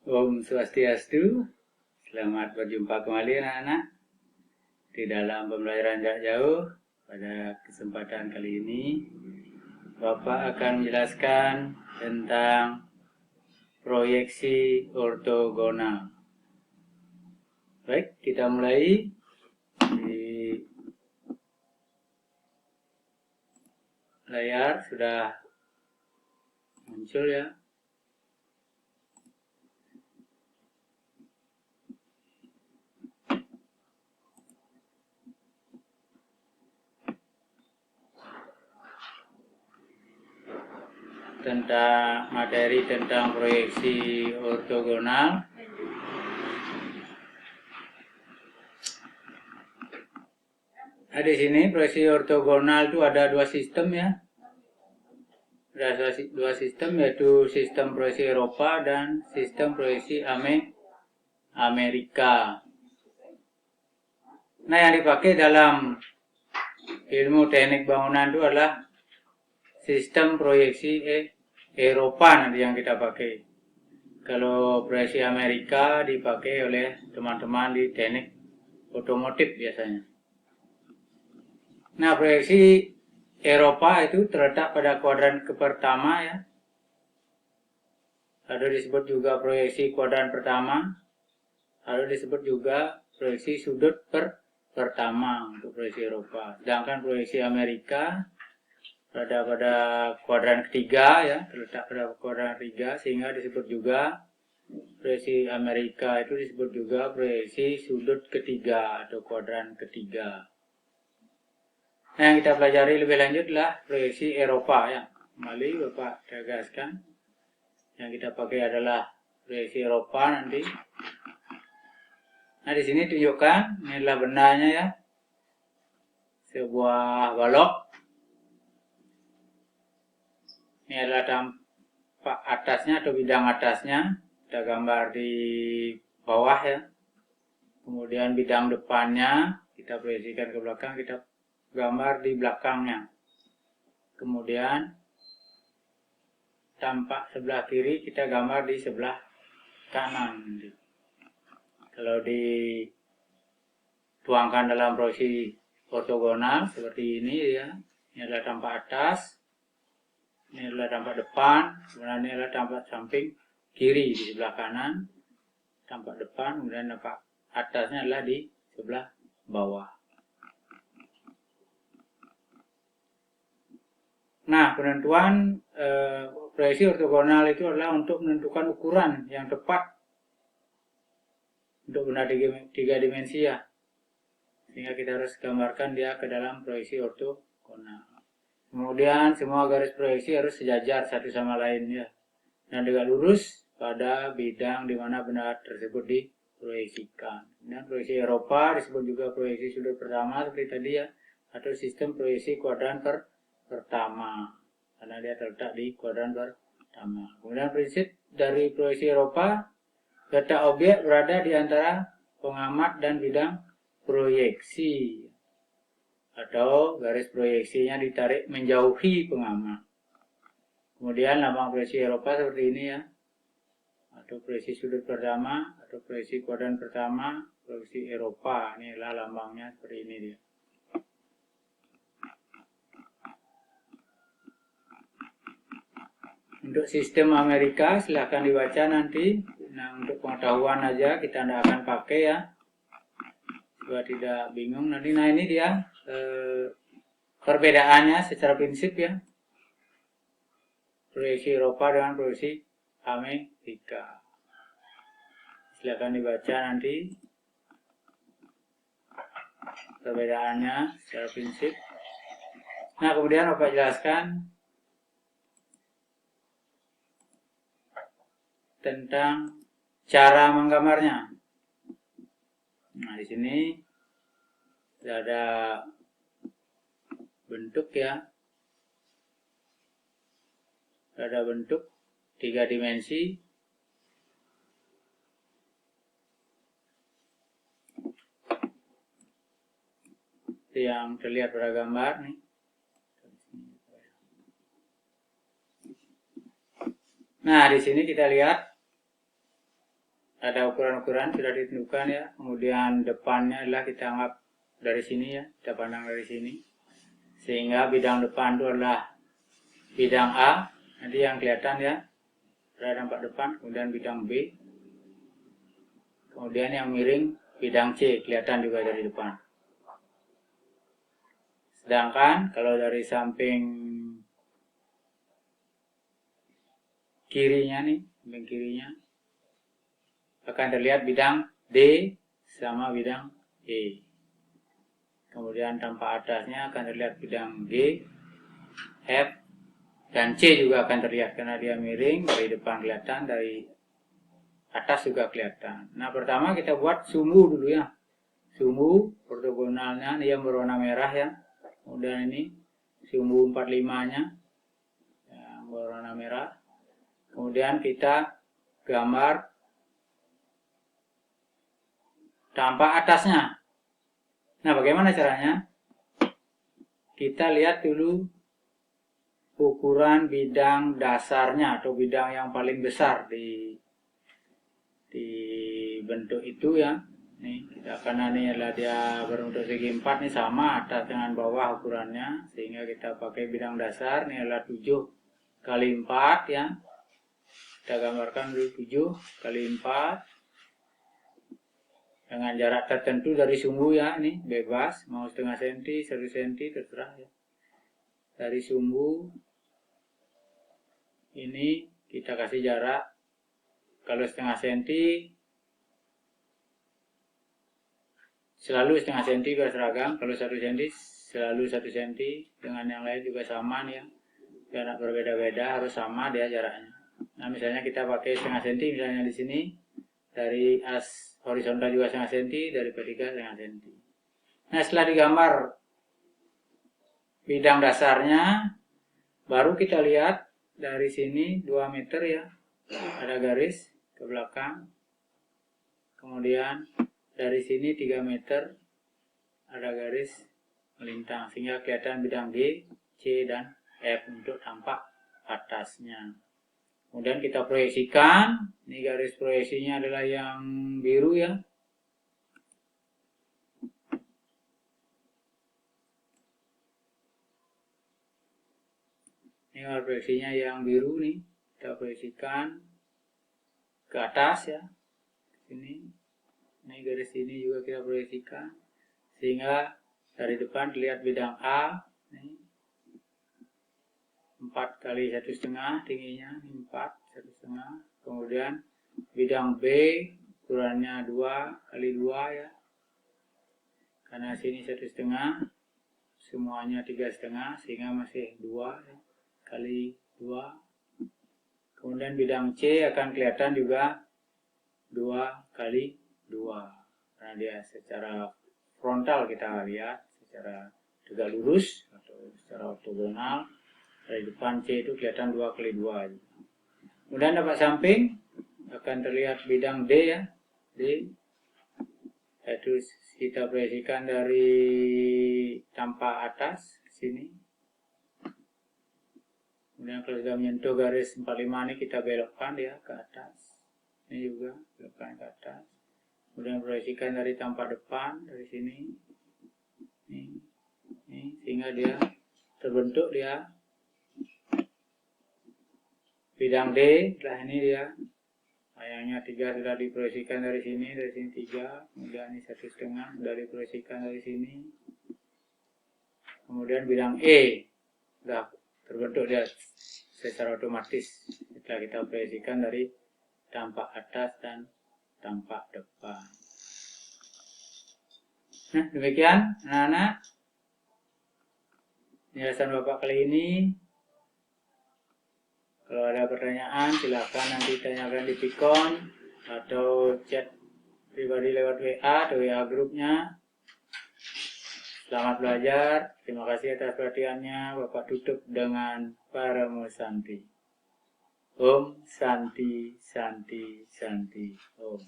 Om Swastiastu, selamat berjumpa kembali anak-anak di dalam pembelajaran jarak jauh. Pada kesempatan kali ini, Bapak akan menjelaskan tentang proyeksi ortogonal. Baik, kita mulai. Di layar sudah muncul ya. Tentang materi tentang proyeksi ortogonal. Nah, di sini proyeksi ortogonal itu ada dua sistem ya. Ada dua sistem, yaitu sistem proyeksi Eropa dan sistem proyeksi Amerika. Nah, yang dipakai dalam ilmu teknik bangunan itu adalah sistem proyeksi Eropa nanti yang kita pakai. Kalau proyeksi Amerika dipakai oleh teman-teman di teknik otomotif biasanya. Nah, proyeksi Eropa itu terletak pada kuadran pertama ya. Ada disebut juga proyeksi kuadran pertama. Ada disebut juga proyeksi sudut pertama untuk proyeksi Eropa. Sedangkan proyeksi Amerika berada pada kuadran ketiga ya, terletak pada kuadran ketiga, sehingga disebut juga proyeksi Amerika itu disebut juga proyeksi sudut ketiga atau kuadran ketiga. Nah, yang kita pelajari lebih lanjut adalah proyeksi Eropa ya. Kembali Bapak tegaskan, yang kita pakai adalah proyeksi Eropa nanti. Nah, di sini tunjukkan, ini adalah bendanya ya, sebuah balok. Ini adalah tampak atasnya atau bidang atasnya, kita gambar di bawah ya. Kemudian bidang depannya kita proyeksikan ke belakang, kita gambar di belakangnya. Kemudian tampak sebelah kiri kita gambar di sebelah kanan. Kalau dituangkan dalam proyeksi ortogonal seperti ini ya, ini adalah tampak atas, ini adalah tampak depan, kemudian ini adalah tampak samping kiri di sebelah kanan, tampak depan, kemudian tampak atasnya adalah di sebelah bawah. Nah, penentuan proyeksi ortogonal itu adalah untuk menentukan ukuran yang tepat untuk benda tiga dimensi ya. Sehingga kita harus gambarkan dia ke dalam proyeksi ortogonal. Kemudian semua garis proyeksi harus sejajar satu sama lain ya, dan tegak lurus pada bidang di mana benda tersebut diproyeksikan. Dan proyeksi Eropa disebut juga proyeksi sudut pertama seperti tadi ya, atau sistem proyeksi kuadran pertama, karena dia terletak di kuadran pertama. Kemudian prinsip dari proyeksi Eropa, letak objek berada di antara pengamat dan bidang proyeksi, atau garis proyeksinya ditarik menjauhi pengamat. Kemudian lambang proyeksi Eropa seperti ini ya, atau proyeksi sudut pertama, atau proyeksi kuadran pertama, proyeksi Eropa. Inilah lambangnya seperti ini dia. Untuk sistem Amerika silahkan dibaca nanti. Nah, untuk pengetahuan aja kita tidak akan pakai ya, supaya tidak bingung nanti. Nah, ini dia perbedaannya secara prinsip ya, proyeksi Eropa dengan proyeksi Amerika. Silahkan dibaca nanti perbedaannya secara prinsip. Nah, kemudian Bapak jelaskan tentang cara menggambarnya. Nah, di sini ada bentuk ya, ada bentuk tiga dimensi. Itu yang terlihat pada gambar nih. Nah, di sini kita lihat ada ukuran-ukuran sudah ditentukan ya. Kemudian depannya adalah kita anggap dari sini ya, kita pandang dari sini. Sehingga bidang depan itu adalah bidang A, nanti yang kelihatan ya, ada nampak depan, kemudian bidang B. Kemudian yang miring bidang C, kelihatan juga dari depan. Sedangkan kalau dari samping kirinya nih, samping kirinya akan terlihat bidang D sama bidang E. Kemudian tanpa atasnya akan terlihat bidang G, F, dan C juga akan terlihat karena dia miring, dari depan kelihatan, dari atas juga kelihatan. Nah, pertama kita buat sumbu dulu ya. Sumbu ortogonalnya yang berwarna merah ya. Kemudian ini sumbu 45-nya yang berwarna merah. Kemudian kita gambar tampak atasnya. Nah, bagaimana caranya? Kita lihat dulu ukuran bidang dasarnya atau bidang yang paling besar di bentuk itu ya. Nih, karena ini adalah dia berbentuk segi 4 nih, sama atas dengan bawah ukurannya, sehingga kita pakai bidang dasar. Ini adalah 7 kali 4 ya. Kita gambarkan dulu 7 kali 4 dengan jarak tertentu dari sumbu ya, ini bebas, mau setengah senti, 1 senti terserah ya. Dari sumbu ini kita kasih jarak, kalau setengah senti selalu setengah senti biar seragam, kalau 1 senti selalu 1 senti, dengan yang lain juga sama nih ya. Jarak berbeda-beda harus sama dia jaraknya. Nah, misalnya kita pakai setengah senti misalnya di sini, dari as horizontal juga setengah senti, dari vertikal setengah senti. Nah, setelah digambar bidang dasarnya, baru kita lihat dari sini 2 meter ya, ada garis ke belakang. Kemudian dari sini 3 meter ada garis melintang, sehingga kelihatan bidang B, C, dan F untuk tampak atasnya. Kemudian kita proyeksikan, ini garis proyeksinya adalah yang biru ya. Ini garis proyeksinya yang biru nih, kita proyeksikan ke atas ya, sini. Ini garis ini juga kita proyeksikan, sehingga dari depan terlihat bidang A, nih, 4 kali 1,5 tingginya, 4 1,5. Kemudian bidang B ukurannya 2 kali 2 ya, karena sini 1,5, semuanya 3,5, sehingga masih 2 ya, kali 2. Kemudian bidang C akan kelihatan juga 2 kali 2, karena dia secara frontal kita lihat secara tegak lurus atau secara ortogonal. Dari depan C itu kelihatan 2 kali 2. Kemudian dapat samping akan terlihat bidang D ya, D, yaitu kita proyeksikan dari tampak atas sini. Kemudian kalau sudah menyentuh garis 45 ini kita belokkan dia ke atas. Ini juga belokkan ke atas. Kemudian proyeksikan dari tampak depan dari sini, ini, sehingga dia terbentuk dia bidang D. Setelah ini dia layangnya 3 sudah diproyeksikan dari sini 3, kemudian ini 1,5 sudah diproyeksikan dari sini. Kemudian bidang E sudah terbentuk dia secara otomatis setelah kita proyeksikan dari tampak atas dan tampak depan. Nah, demikian anak-anak penjelasan Bapak kali ini. Kalau ada pertanyaan silakan nanti tanyakan di Pikon atau chat pribadi lewat WA atau WA grupnya. Selamat belajar. Terima kasih atas perhatiannya. Bapak tutup dengan Paramo Santi. Om Santi Santi Santi Om.